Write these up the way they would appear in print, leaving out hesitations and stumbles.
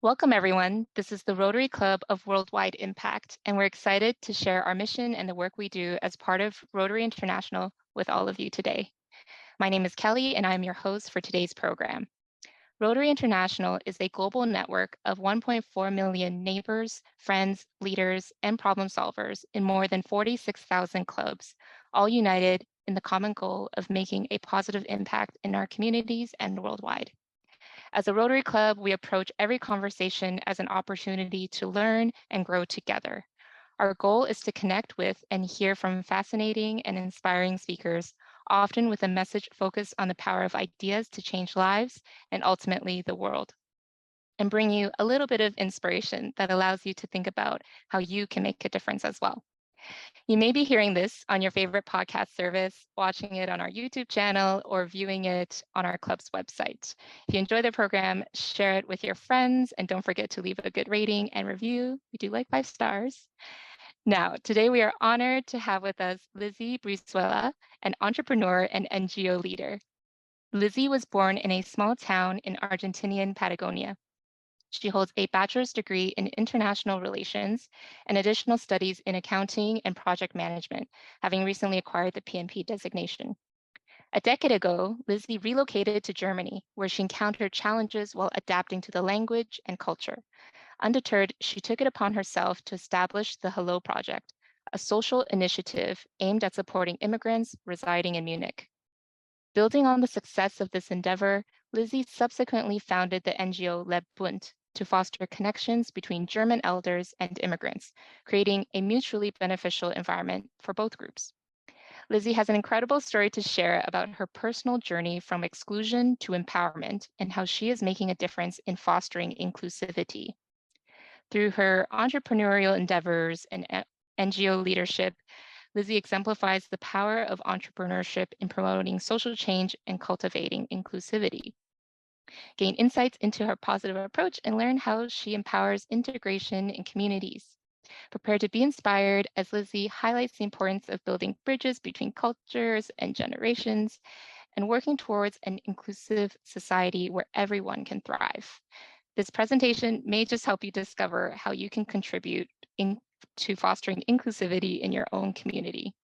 Welcome, everyone. This is the Rotary Club of Worldwide Impact, and we're excited to share our mission and the work we do as part of Rotary International with all of you today. My name is Kelly, and I'm your host for today's program. Rotary International is a global network of 1.4 million neighbors, friends, leaders, and problem solvers in more than 46,000 clubs, all united in the common goal of making a positive impact in our communities and worldwide. As a Rotary Club, we approach every conversation as an opportunity to learn and grow together. Our goal is to connect with and hear from fascinating and inspiring speakers, often with a message focused on the power of ideas to change lives and ultimately the world, and bring you a little bit of inspiration that allows you to think about how you can make a difference as well. You may be hearing this on your favorite podcast service, watching it on our YouTube channel, or viewing it on our club's website. If you enjoy the program, share it with your friends, and don't forget to leave a good rating and review. We do like 5 stars. Now, today we are honored to have with us Lisi Brizuela, an entrepreneur and NGO leader. Lisi was born in a small town in Argentinian Patagonia. She holds a bachelor's degree in international relations and additional studies in accounting and project management, having recently acquired the PMP designation. A decade ago, Lisi relocated to Germany, where she encountered challenges while adapting to the language and culture. Undeterred, she took it upon herself to establish the Hallo Project, a social initiative aimed at supporting immigrants residing in Munich. Building on the success of this endeavor, Lisi subsequently founded the NGO Leb Bunt to foster connections between German elders and immigrants, creating a mutually beneficial environment for both groups. Lisi has an incredible story to share about her personal journey from exclusion to empowerment and how she is making a difference in fostering inclusivity. Through her entrepreneurial endeavors and NGO leadership, Lisi exemplifies the power of entrepreneurship in promoting social change and cultivating inclusivity. Gain insights into her positive approach and learn how she empowers integration in communities. Prepare to be inspired as Lisi highlights the importance of building bridges between cultures and generations and working towards an inclusive society where everyone can thrive. This presentation may just help you discover how you can contribute to fostering inclusivity in your own community.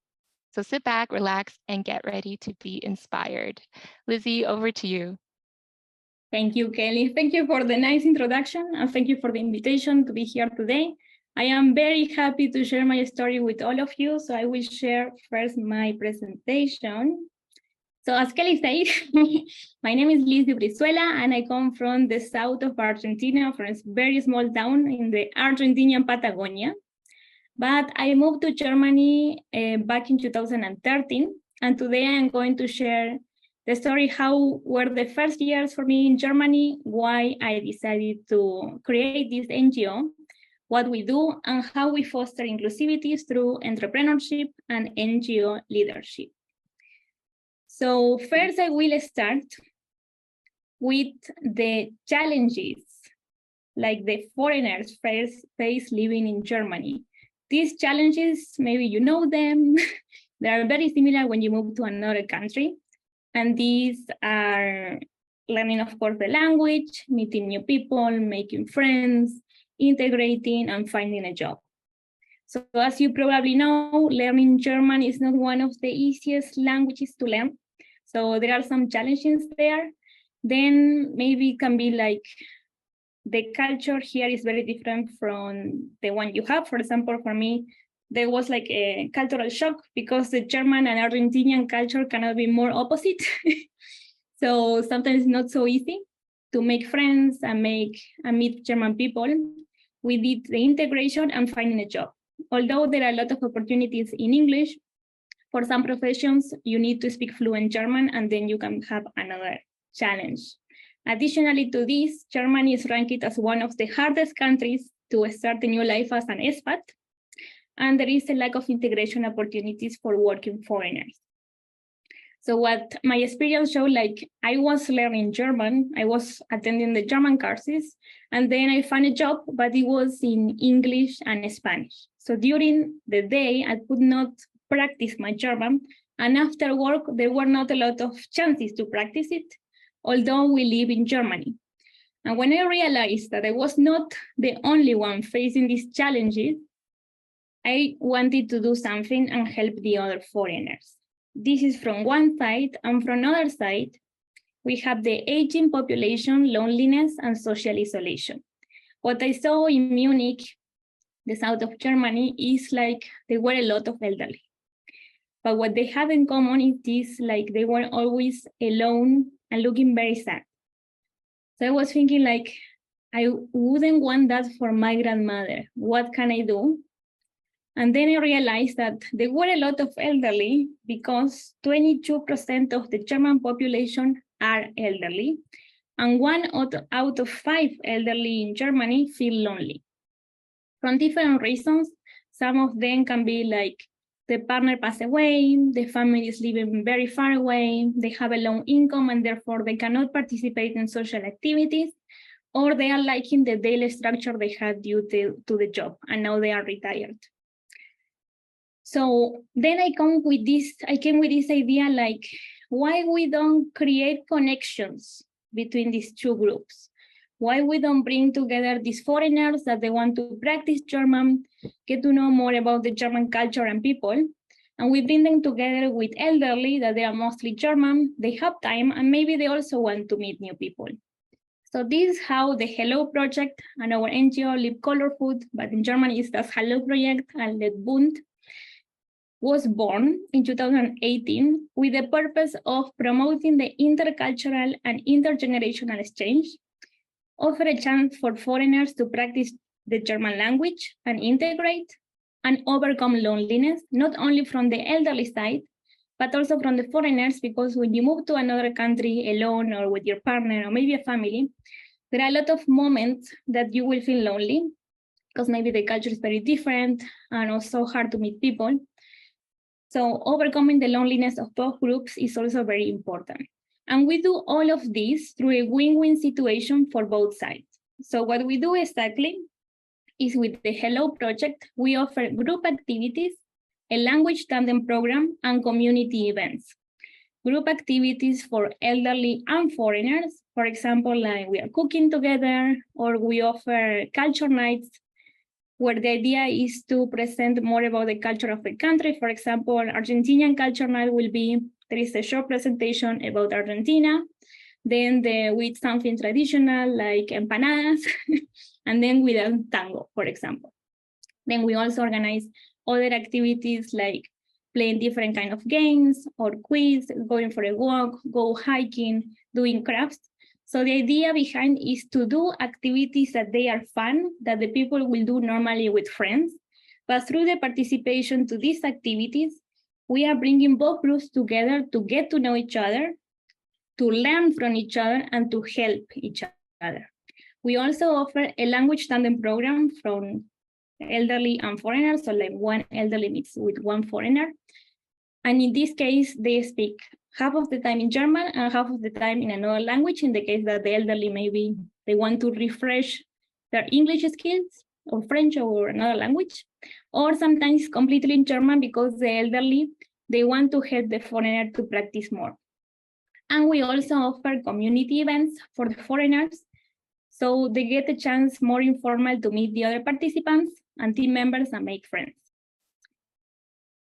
So sit back, relax, and get ready to be inspired. Lisi, over to you. Thank you, Kelly. Thank you for the nice introduction, and thank you for the invitation to be here today. I am very happy to share my story with all of you, so I will share first my presentation. So as Kelly said, my name is Lisi Brizuela, and I come from the south of Argentina, from a very small town in the Argentinian Patagonia. But I moved to Germany back in 2013, and today I am going to share the story how were the first years for me in Germany, why I decided to create this NGO, what we do, and how we foster inclusivity through entrepreneurship and NGO leadership. So first I will start with the challenges like the foreigners face living in Germany. These challenges, maybe you know them, they are very similar when you move to another country. And these are learning, of course, the language, meeting new people, making friends, integrating, and finding a job. So as you probably know, learning German is not one of the easiest languages to learn. So there are some challenges there. Then maybe it can be like the culture here is very different from the one you have. For example, for me, there was like a cultural shock because the German and Argentinian culture cannot be more opposite. So sometimes it's not so easy to make friends and meet German people. We did the integration and finding a job. Although there are a lot of opportunities in English, for some professions, you need to speak fluent German, and then you can have another challenge. Additionally to this, Germany is ranked as one of the hardest countries to start a new life as an expat, and there is a lack of integration opportunities for working foreigners. So what my experience showed, like I was learning German, I was attending the German courses, and then I found a job, but it was in English and Spanish. So during the day, I could not practice my German, and after work, there were not a lot of chances to practice it, although we live in Germany. And when I realized that I was not the only one facing these challenges, I wanted to do something and help the other foreigners. This is from one side, and from another side, we have the aging population, loneliness, and social isolation. What I saw in Munich, the south of Germany, is like there were a lot of elderly. But what they have in common is this, like they were always alone and looking very sad. So I was thinking like, I wouldn't want that for my grandmother. What can I do? And then I realized that there were a lot of elderly because 22% of the German population are elderly. And 1 out of 5 elderly in Germany feel lonely. From different reasons, some of them can be like the partner passed away, the family is living very far away, they have a low income and therefore they cannot participate in social activities, or they are liking the daily structure they had due to the job and now they are retired. So then I came with this idea like, why we don't create connections between these two groups? Why we don't bring together these foreigners that they want to practice German, get to know more about the German culture and people, and we bring them together with elderly that they are mostly German, they have time, and maybe they also want to meet new people. So this is how the Hallo Projekt and our NGO Live Colorful, but in Germany it's das Hallo Projekt and Leb Bunt, was born in 2018 with the purpose of promoting the intercultural and intergenerational exchange, offer a chance for foreigners to practice the German language and integrate, and overcome loneliness, not only from the elderly side, but also from the foreigners, because when you move to another country alone or with your partner or maybe a family, there are a lot of moments that you will feel lonely because maybe the culture is very different and also hard to meet people. So overcoming the loneliness of both groups is also very important. And we do all of this through a win-win situation for both sides. So what we do exactly is with the Hallo Project, we offer group activities, a language tandem program, and community events. Group activities for elderly and foreigners, for example, like we are cooking together, or we offer culture nights, where the idea is to present more about the culture of the country. For example, Argentinian Culture Night will be, there is a short presentation about Argentina, then with something traditional like empanadas, and then with a tango, for example. Then we also organize other activities like playing different kind of games or quiz, going for a walk, go hiking, doing crafts. So the idea behind is to do activities that they are fun, that the people will do normally with friends, but through the participation to these activities, we are bringing both groups together to get to know each other, to learn from each other, and to help each other. We also offer a language tandem program from elderly and foreigners, so like one elderly meets with one foreigner. And in this case, they speak half of the time in German and half of the time in another language, in the case that the elderly, maybe they want to refresh their English skills or French or another language, or sometimes completely in German because the elderly, they want to help the foreigner to practice more. And we also offer community events for the foreigners, so they get a chance more informal to meet the other participants and team members and make friends.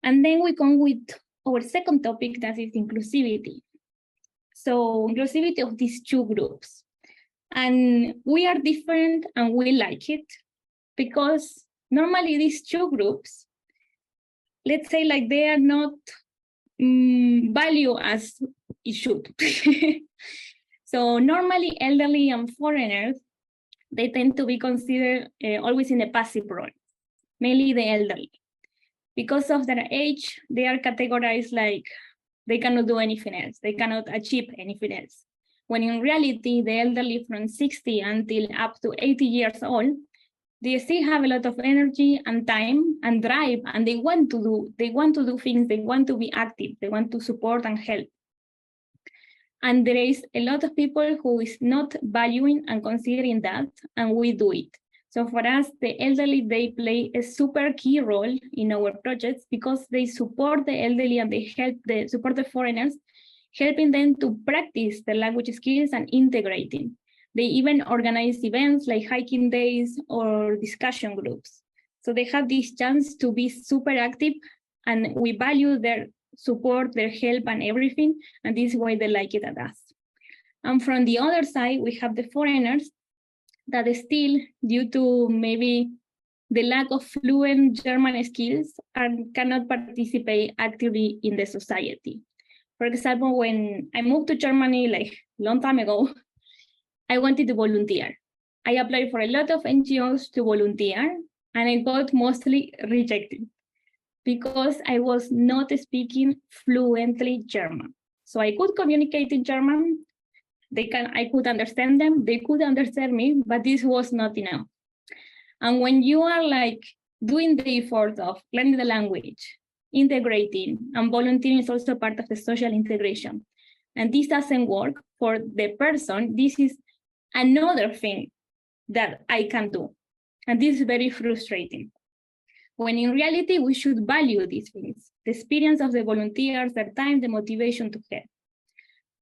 And then we come with our second topic, that is inclusivity. So inclusivity of these two groups. And we are different and we like it because normally these two groups, let's say like they are not valued as it should. So normally elderly and foreigners, they tend to be considered always in a passive role, mainly the elderly. Because of their age, they are categorized like they cannot do anything else. They cannot achieve anything else. When in reality, the elderly from 60 until up to 80 years old, they still have a lot of energy and time and drive, and they want to do things, they want to be active, they want to support and help. And there is a lot of people who is not valuing and considering that, and we do it. So for us, the elderly, they play a super key role in our projects because they support the elderly and they support the foreigners, helping them to practice their language skills and integrating. They even organize events like hiking days or discussion groups. So they have this chance to be super active, and we value their support, their help, and everything. And this is why they like it at us. And from the other side, we have the foreigners that still, due to maybe the lack of fluent German skills, and cannot participate actively in the society. For example, when I moved to Germany like a long time ago, I wanted to volunteer. I applied for a lot of NGOs to volunteer, and I got mostly rejected because I was not speaking fluently German. So I could communicate in German. I could understand them. They could understand me, but this was not enough. And when you are like doing the effort of learning the language, integrating, and volunteering is also part of the social integration, and this doesn't work for the person, this is another thing that I can do. And this is very frustrating. When in reality, we should value these things, the experience of the volunteers, their time, the motivation to help.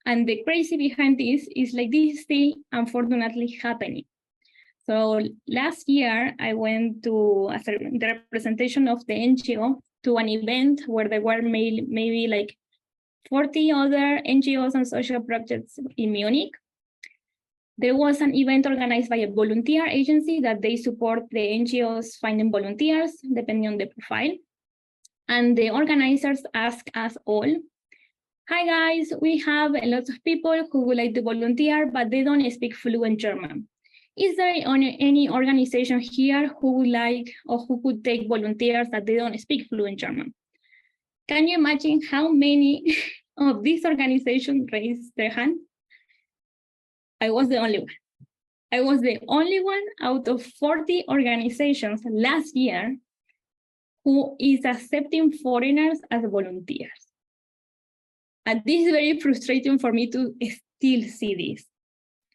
And the crazy behind this is like this is still unfortunately happening. So last year, I went to the representation of the NGO to an event where there were maybe like 40 other NGOs and social projects in Munich. There was an event organized by a volunteer agency that they support the NGOs finding volunteers depending on the profile. And the organizers asked us all, hi guys, we have a lot of people who would like to volunteer, but they don't speak fluent German. Is there any organization here who would like or who could take volunteers that they don't speak fluent German? Can you imagine how many of these organizations raised their hand? I was the only one. I was the only one out of 40 organizations last year who is accepting foreigners as volunteers. And this is very frustrating for me to still see this.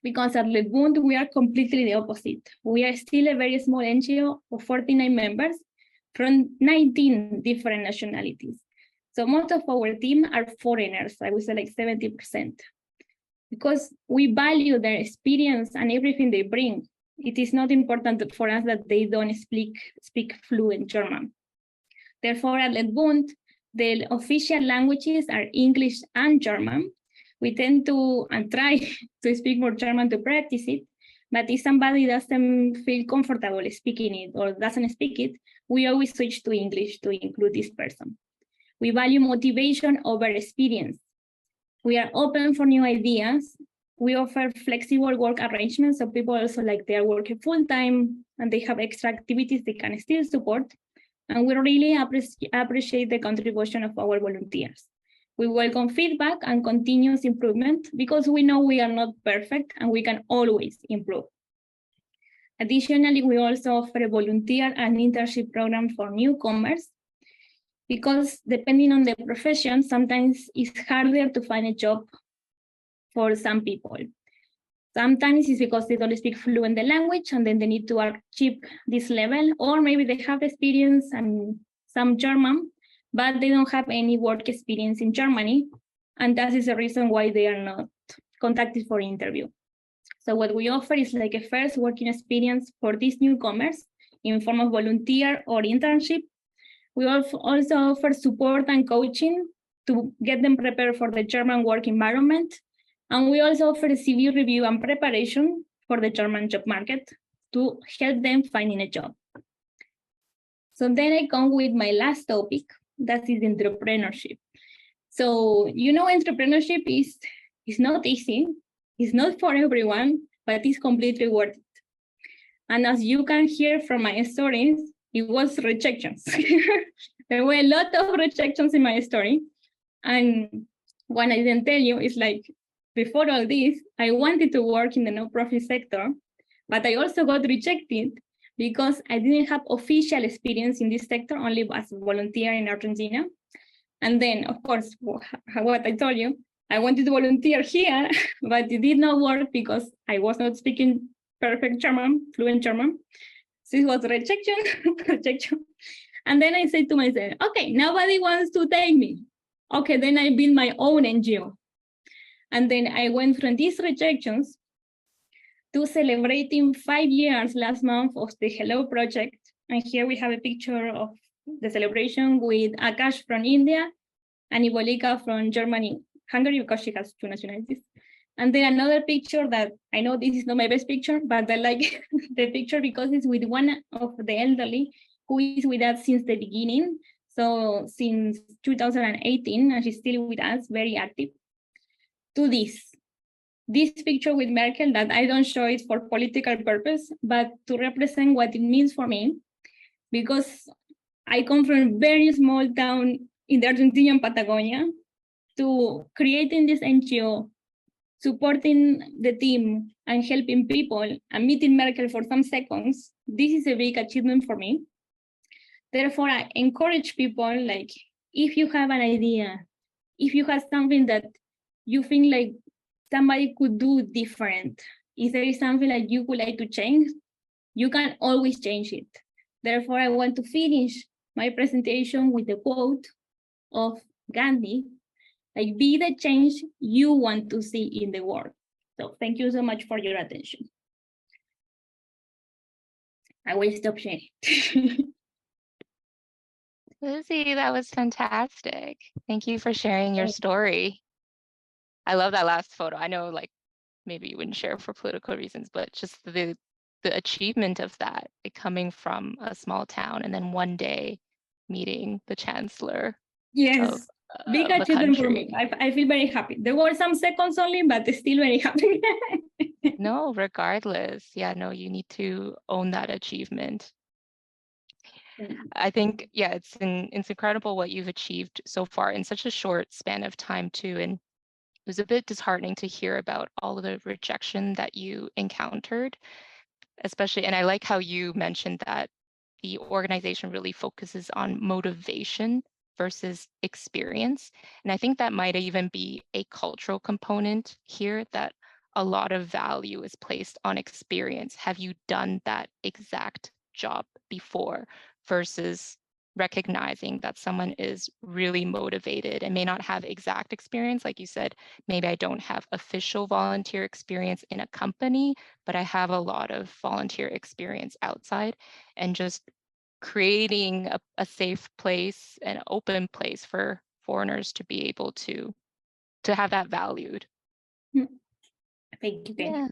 Because at Leb Bunt, we are completely the opposite. We are still a very small NGO of 49 members from 19 different nationalities. So most of our team are foreigners, I would say like 70%. Because we value their experience and everything they bring. It is not important for us that they don't speak fluent German. Therefore, at Leb Bunt, the official languages are English and German. We tend to and try to speak more German to practice it, but if somebody doesn't feel comfortable speaking it or doesn't speak it, we always switch to English to include this person. We value motivation over experience. We are open for new ideas. We offer flexible work arrangements, so people also like they are working full-time and they have extra activities they can still support. And we really appreciate the contribution of our volunteers. We welcome feedback and continuous improvement because we know we are not perfect and we can always improve. Additionally, we also offer a volunteer and internship program for newcomers because depending on the profession, sometimes it's harder to find a job for some people. Sometimes it's because they don't speak fluent the language and then they need to achieve this level, or maybe they have experience and some German, but they don't have any work experience in Germany. And that is the reason why they are not contacted for interview. So what we offer is like a first working experience for these newcomers in form of volunteer or internship. We also offer support and coaching to get them prepared for the German work environment. And we also offer a CV review and preparation for the German job market to help them finding a job. So then I come with my last topic, that is entrepreneurship. So, you know, entrepreneurship is not easy. It's not for everyone, but it's completely worth it. And as you can hear from my stories, it was rejections. There were a lot of rejections in my story. And what I didn't tell you is like, before all this, I wanted to work in the nonprofit sector, but I also got rejected because I didn't have official experience in this sector, only as a volunteer in Argentina. And then, of course, what I told you, I wanted to volunteer here, but it did not work because I was not speaking perfect German, fluent German. So it was rejection, rejection. And then I said to myself, okay, nobody wants to take me. Okay, then I built my own NGO. And then I went from these rejections to celebrating 5 years last month of the Hello Project. And here we have a picture of the celebration with Akash from India and Ibolika from Germany, Hungary, because she has 2 nationalities. And then another picture that I know this is not my best picture, but I like the picture because it's with one of the elderly who is with us since the beginning. So since 2018, and she's still with us, very active. To this picture with Merkel that I don't show it for political purpose, but to represent what it means for me, because I come from a very small town in the Argentinian Patagonia to creating this NGO, supporting the team and helping people and meeting Merkel for some seconds. This is a big achievement for me. Therefore, I encourage people, like, if you have an idea, if you have something that you think like somebody could do different, if there is something that you would like to change, you can always change it. Therefore, I want to finish my presentation with the quote of Gandhi, like, be the change you want to see in the world. So thank you so much for your attention. I will stop sharing. Lizzie, that was fantastic. Thank you for sharing your story. I love that last photo. I know, like, maybe you wouldn't share for political reasons, but just the achievement of that, like, coming from a small town and then one day meeting the chancellor. Yes, big achievement for me. I feel very happy. There were some seconds only, but still very happy. No, regardless. Yeah, no, you need to own that achievement. I think, yeah, it's incredible what you've achieved so far in such a short span of time too. And it was a bit disheartening to hear about all of the rejection that you encountered, especially, and I like how you mentioned that the organization really focuses on motivation versus experience. And I think that might even be a cultural component here, that a lot of value is placed on experience. Have you done that exact job before, versus recognizing that someone is really motivated and may not have exact experience. Like you said, maybe I don't have official volunteer experience in a company, but I have a lot of volunteer experience outside, and just creating a safe place, an open place for foreigners to be able to have that valued. Thank you.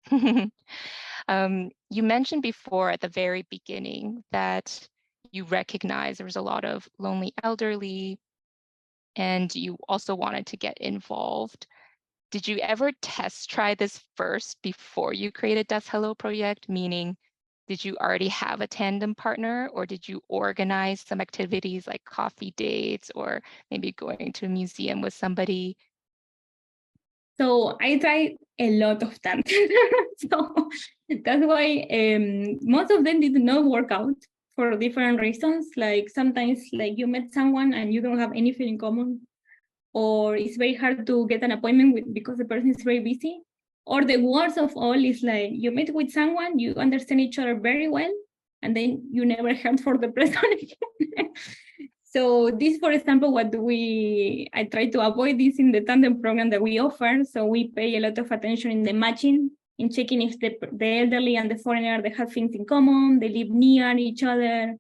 Yeah. You mentioned before at the very beginning that you recognize there was a lot of lonely elderly, and you also wanted to get involved. Did you ever try this first before you created Das Hallo Projekt? Meaning, did you already have a tandem partner, or did you organize some activities like coffee dates or maybe going to a museum with somebody? So I tried a lot of times. So that's why most of them did not work out for different reasons. Like sometimes, like, you met someone and you don't have anything in common, or it's very hard to get an appointment with because the person is very busy. Or the worst of all is, like, you met with someone, you understand each other very well, and then you never heard for the person again. So this, for example, I try to avoid this in the tandem program that we offer. So we pay a lot of attention in the matching, in checking if the elderly and the foreigner, they have things in common, they live near each other,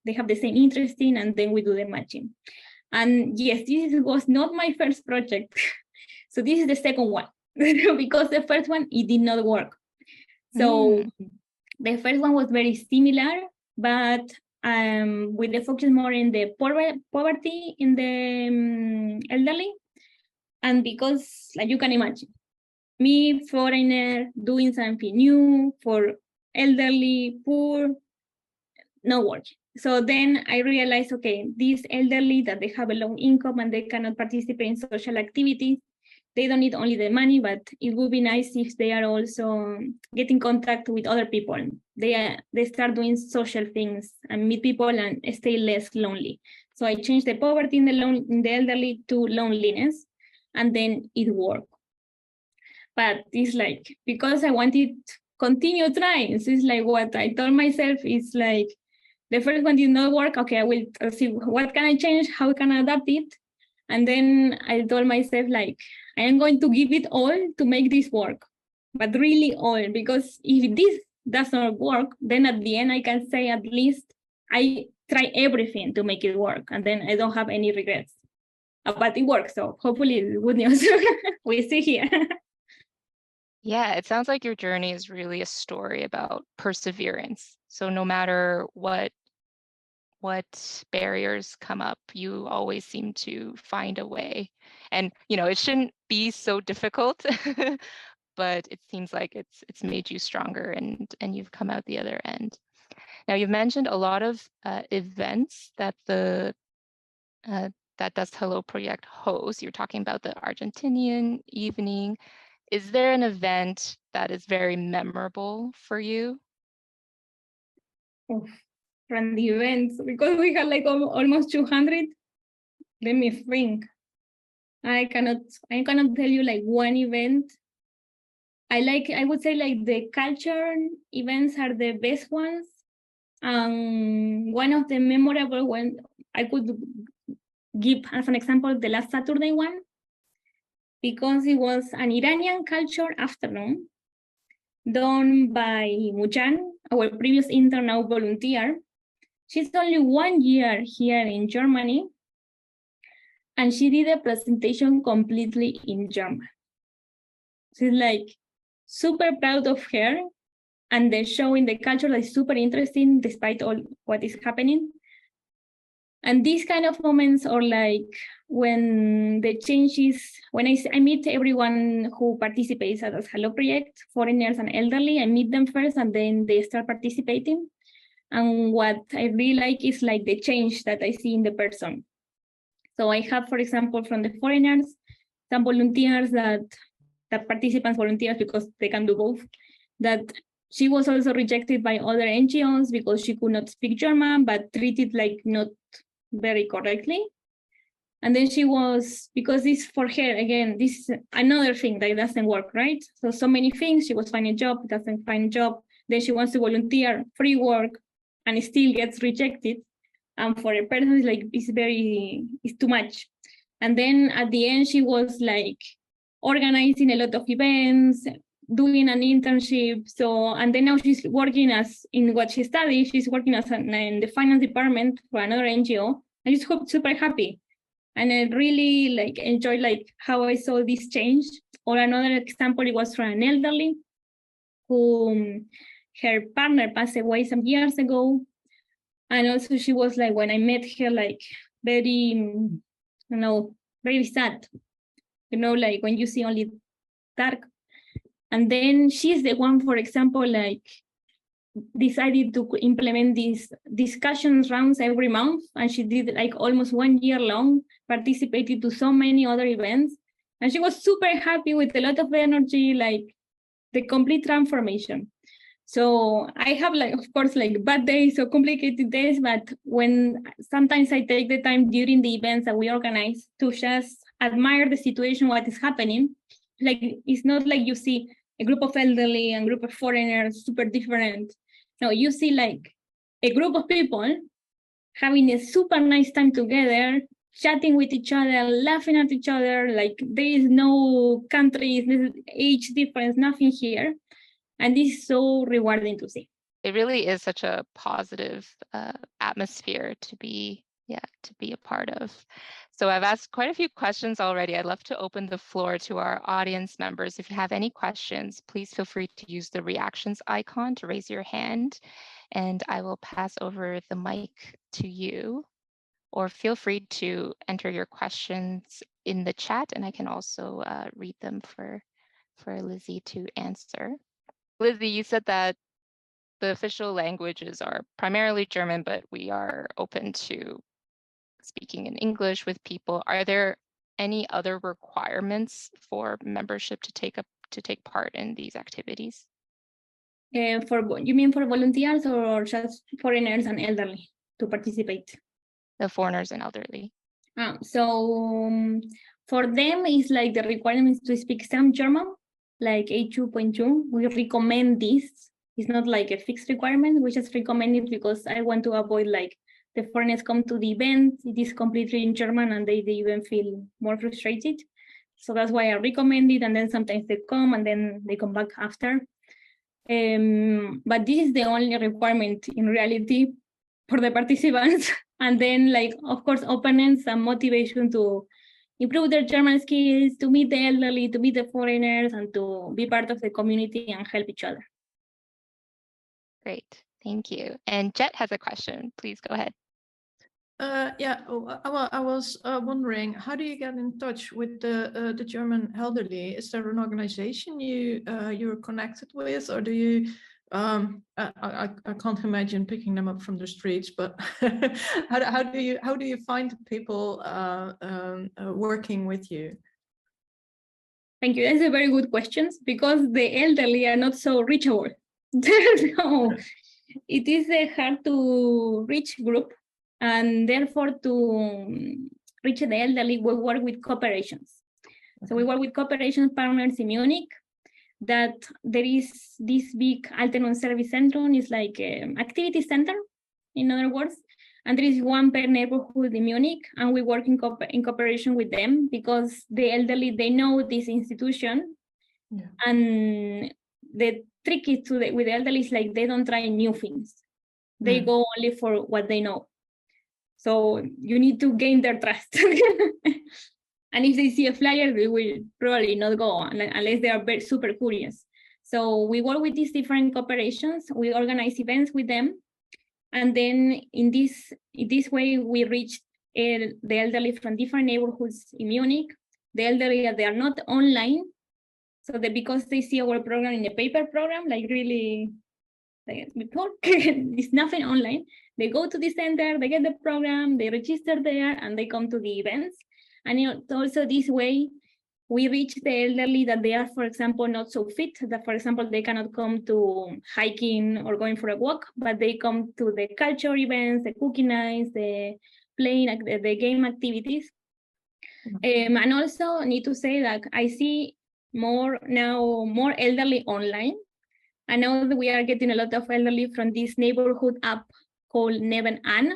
they have the same interest in, and then we do the matching. And yes, this was not my first project. So this is the second one, because the first one, it did not work. So the first one was very similar, but with the focus more in the poverty in the elderly. And because, like, you can imagine, me, foreigner, doing something new for elderly, poor, not working. So then I realized, okay, these elderly that they have a low income and they cannot participate in social activities, they don't need only the money, but it would be nice if they are also getting contact with other people. They start doing social things and meet people and stay less lonely. So I changed the poverty in the elderly to loneliness, and then it worked. But it's like, because I wanted to continue trying, so it's like what I told myself is like, the first one did not work. Okay, I will see what can I change, how can I adapt it. And then I told myself, like, I am going to give it all to make this work. but really all, because if this does not work, then at the end I can say at least I try everything to make it work, and then I don't have any regrets. But it works, so hopefully it's good news. We see here. Yeah, it sounds like your journey is really a story about perseverance. So no matter what barriers come up, you always seem to find a way. And it shouldn't be so difficult, but it seems like it's made you stronger and you've come out the other end. Now you've mentioned a lot of events that that does Hallo Projekt hosts. You're talking about the Argentinian evening. Is there an event that is very memorable for you? From the events, because we had like almost 200. Let me think. I cannot tell you like one event. I would say like the culture events are the best ones. One of the memorable ones I could give as an example, the last Saturday one, because it was an Iranian culture afternoon done by Mujan, our previous intern, now volunteer. She's only 1 year here in Germany, and she did a presentation completely in German. She's like super proud of her, and the show in the culture is super interesting despite all what is happening. And these kind of moments are like when the changes, when I meet everyone who participates at Hallo Projekt, foreigners and elderly, I meet them first and then they start participating. And what I really like is like the change that I see in the person. So I have, for example, from the foreigners, some volunteers that participants volunteers because they can do both, that she was also rejected by other NGOs because she could not speak German, but treated like not very correctly. And then she was, because this for her, again, this is another thing that doesn't work, right? So many things, she was finding a job, doesn't find a job, then she wants to volunteer, free work, and it still gets rejected. And for a person, it's like, it's too much. And then at the end, she was like organizing a lot of events, doing an internship. So, and then now she's working as in what she studied, she's working as in the finance department for another NGO. And she's super happy. And I really like enjoyed like how I saw this change. Or another example, it was from an elderly who her partner passed away some years ago. And also she was like, when I met her, like very, very sad. Like when you see only dark. And then she's the one, for example, like decided to implement these discussion rounds every month. And she did like almost 1 year long, participated to so many other events. And she was super happy with a lot of energy, like the complete transformation. So I have like, of course, like bad days or complicated days, but when sometimes I take the time during the events that we organize to just admire the situation, what is happening. Like, it's not like you see a group of elderly and group of foreigners, super different. No, you see like a group of people having a super nice time together, chatting with each other, laughing at each other. Like there is no countries, age difference, nothing here. And this is so rewarding to see. It really is such a positive atmosphere to be a part of. So I've asked quite a few questions already. I'd love to open the floor to our audience members. If you have any questions, please feel free to use the reactions icon to raise your hand, and I will pass over the mic to you. Or feel free to enter your questions in the chat, and I can also read them for Lizzie to answer. Lizzie, you said that the official languages are primarily German, but we are open to speaking in English with people. Are there any other requirements for membership to take part in these activities? You mean for volunteers or just foreigners and elderly to participate? The foreigners and elderly. For them, it's like the requirements to speak some German, like A2.2. We recommend this. It's not like a fixed requirement. We just recommend it because I want to avoid like the foreigners come to the event, it is completely in German and they even feel more frustrated. So that's why I recommend it. And then sometimes they come and then they come back after. But this is the only requirement in reality for the participants. And then, like, of course, openness and motivation to improve their German skills, to meet the elderly, to meet the foreigners, and to be part of the community and help each other. Great, thank you. And Jet has a question. Please go ahead. I was wondering, how do you get in touch with the German elderly? Is there an organization you're connected with, or do you? I can't imagine picking them up from the streets, but how do you find people working with you? Thank you. That's a very good question, because the elderly are not so reachable. So it is a hard to reach group, and therefore to reach the elderly, we work with cooperations. Okay. So we work with cooperation partners in Munich. That there is this big Alternum Service Centrum, is like an activity center, in other words. And there is one per neighborhood in Munich, and we work in cooperation with them, because the elderly, they know this institution. Yeah. And the trick is with the elderly is like they don't try new things. They go only for what they know. So you need to gain their trust. And if they see a flyer, they will probably not go unless they are very super curious. So we work with these different cooperations. We organize events with them. And then in this way, we reach the elderly from different neighborhoods in Munich. The elderly, they are not online. So because they see our program in a paper program, like really, like before, it's nothing online. They go to the center, they get the program, they register there, and they come to the events. And also this way, we reach the elderly that they are, for example, not so fit, that, for example, they cannot come to hiking or going for a walk, but they come to the culture events, the cooking nights, the playing, the game activities. And also need to say that I see more elderly online. I know that we are getting a lot of elderly from this neighborhood app called Nebenan,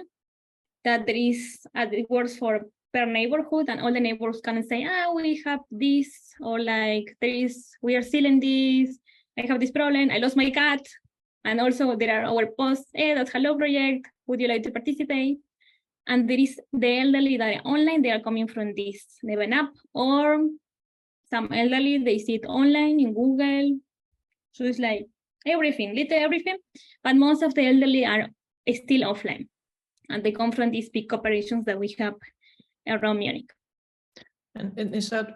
that there is, it works for per neighborhood, and all the neighbors can say, we have this, or like we are selling this, I have this problem, I lost my cat. And also there are our posts, that's Hallo Projekt, would you like to participate? And there is the elderly that are online, they are coming from this Neven app, or some elderly, they see it online in Google. So it's like everything, literally everything, but most of the elderly are still offline. And they come from these big corporations that we have around Munich. And is that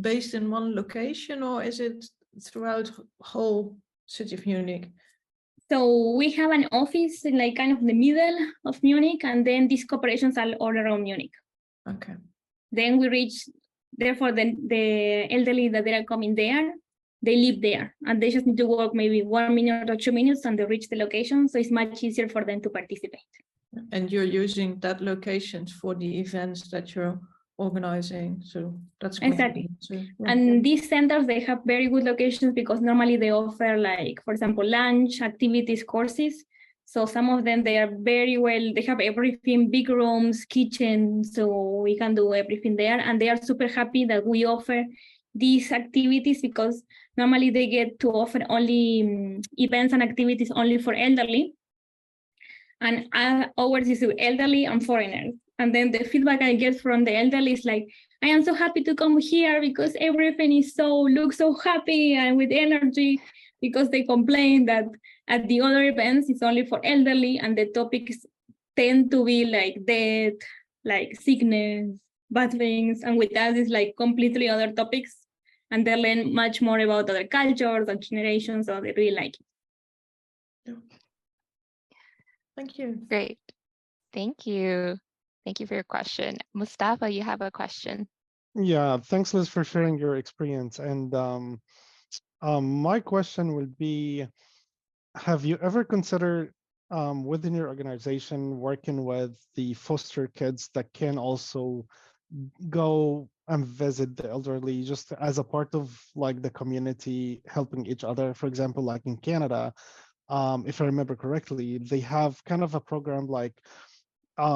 based in one location, or is it throughout the whole city of Munich? So we have an office in like kind of the middle of Munich, and then these corporations are all around Munich. Okay. Then we reach, therefore the elderly that they are coming there, they live there, and they just need to walk maybe 1 minute or 2 minutes and they reach the location. So it's much easier for them to participate. And you're using that locations for the events that you're organizing. So that's exactly. Yeah. And these centers, they have very good locations because normally they offer, like, for example, lunch, activities, courses. So some of them, they are very well, they have everything, big rooms, kitchen, so we can do everything there. And they are super happy that we offer these activities, because normally they get to offer only events and activities only for elderly. And ours is elderly and foreigners. And then the feedback I get from the elderly is like, I am so happy to come here because everything is looks so happy and with energy, because they complain that at the other events it's only for elderly and the topics tend to be like death, like sickness, bad things. And with us it's like completely other topics. And they learn much more about other cultures and generations, so they really like it. Yeah. Thank you. Great. Thank you. Thank you for your question. Mustafa, you have a question. Yeah, thanks, Liz, for sharing your experience. And my question would be, have you ever considered within your organization working with the foster kids that can also go and visit the elderly, just as a part of like the community helping each other? For example, like in Canada, if I remember correctly, they have kind of a program like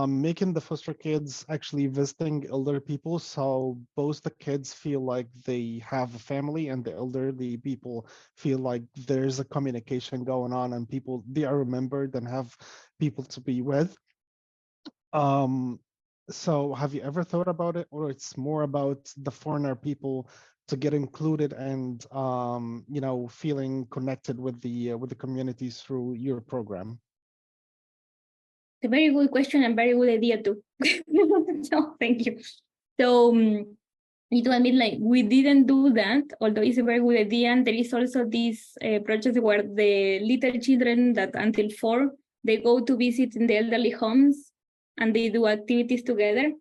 making the foster kids actually visiting elder people, so both the kids feel like they have a family and the elderly people feel like there's a communication going on and people, they are remembered and have people to be with. So have you ever thought about it, or it's more about the foreigner people to get included and you know, feeling connected with the communities through your program? It's a very good question and very good idea too. So thank you. So need to admit, like, we didn't do that, although it's a very good idea. And there is also this project where the little children that until 4, they go to visit in the elderly homes and they do activities together.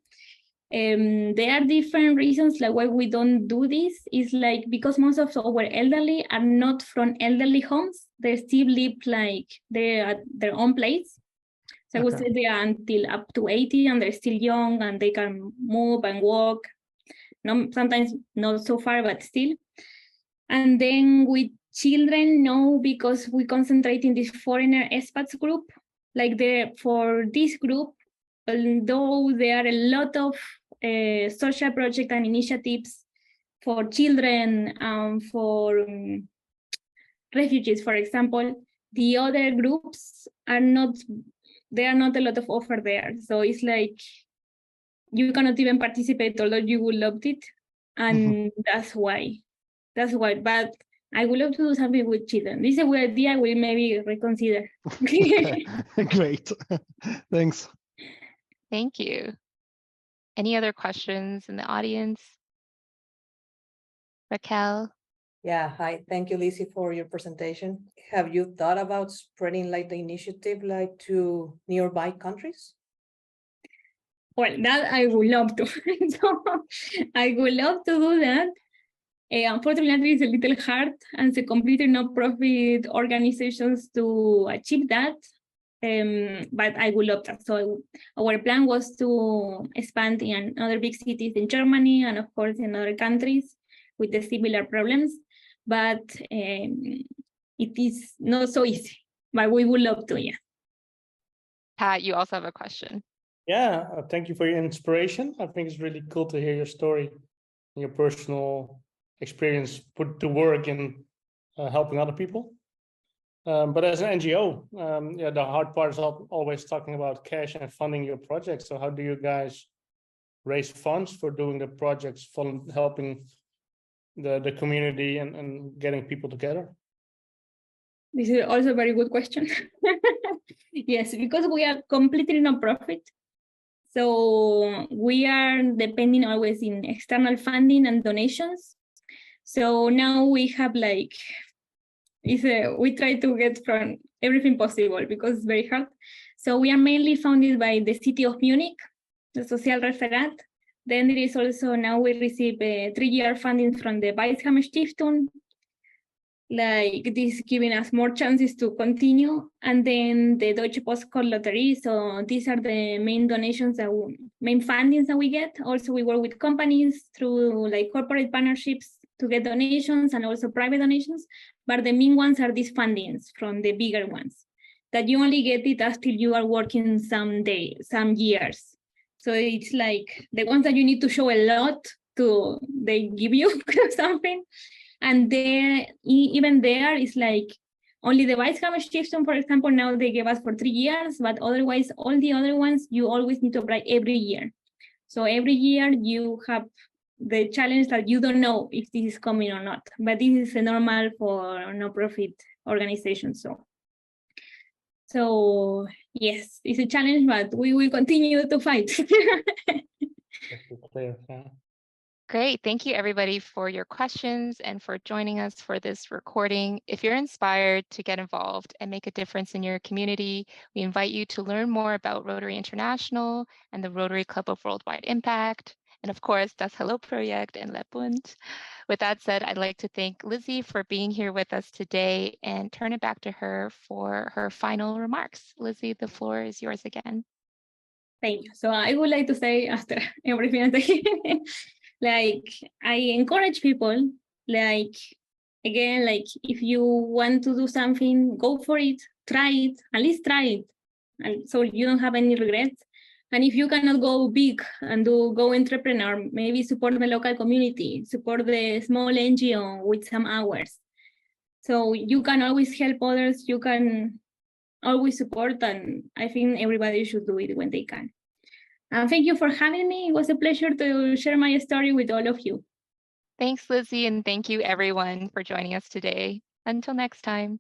There are different reasons like why we don't do this. Is like because most of our elderly are not from elderly homes. They still live like they're at their own place. So I would say they are until up to 80 and they're still young and they can move and walk. No, sometimes not so far, but still. And then with children, no, because we concentrate in this foreigner expats group. Like for this group, although there are a lot of social projects and initiatives for children, for refugees, for example, the other groups are not, there are not a lot of offer there. So it's like, you cannot even participate, although you would love it. And that's why. But I would love to do something with children. This is a good idea. I will maybe reconsider. Great. Thanks. Thank you. Any other questions in the audience? Raquel? Yeah, hi. Thank you, Lisi, for your presentation. Have you thought about spreading like the initiative like to nearby countries? Well, that I would love to. So I would love to do that. Unfortunately, it's a little hard and the completely non-profit organizations to achieve that. But I would love that. So our plan was to expand in other big cities in Germany and of course in other countries with the similar problems. But it is not so easy, but we would love to, yeah. Pat, you also have a question. Yeah, thank you for your inspiration. I think it's really cool to hear your story and your personal experience put to work in helping other people. But as an NGO, yeah, the hard part is always talking about cash and funding your projects. So how do you guys raise funds for doing the projects, for helping the community and getting people together? This is also a very good question. Yes, because we are completely non-profit. So we are depending always in external funding and donations. So now we have like, we try to get from everything possible because it's very hard. So we are mainly funded by the city of Munich, the Social Referat. Then there is also, now we receive 3-year funding from the Weizsäcker Stiftung. Like this giving us more chances to continue. And then the Deutsche Postcard Lottery. So these are the main donations, main fundings that we get. Also, we work with companies through like corporate partnerships to get donations and also private donations. But the main ones are these fundings from the bigger ones that you only get it after you are working some years. So it's like the ones that you need to show a lot to, they give you something. And there, even there is like only the Weizsäcker Stiftung, for example, now they give us for 3 years, but otherwise all the other ones, you always need to apply every year. So every year you have the challenge that you don't know if this is coming or not, but this is normal for no-profit organizations. So yes, it's a challenge, but we will continue to fight. Clear, yeah. Great. Thank you, everybody, for your questions and for joining us for this recording. If you're inspired to get involved and make a difference in your community, we invite you to learn more about Rotary International and the Rotary Club of Worldwide Impact. And of course, that's Hallo Projekt and Leb Bunt. With that said, I'd like to thank Lizzie for being here with us today and turn it back to her for her final remarks. Lizzie, the floor is yours again. Thank you. So I would like to say after everything I say, like, I encourage people, like, again, like, if you want to do something, go for it, try it, at least try it. And so you don't have any regrets. And if you cannot go big and go entrepreneur, maybe support the local community, support the small NGO with some hours. So you can always help others, you can always support, and I think everybody should do it when they can. And thank you for having me. It was a pleasure to share my story with all of you. Thanks, Lizzie, and thank you everyone for joining us today. Until next time.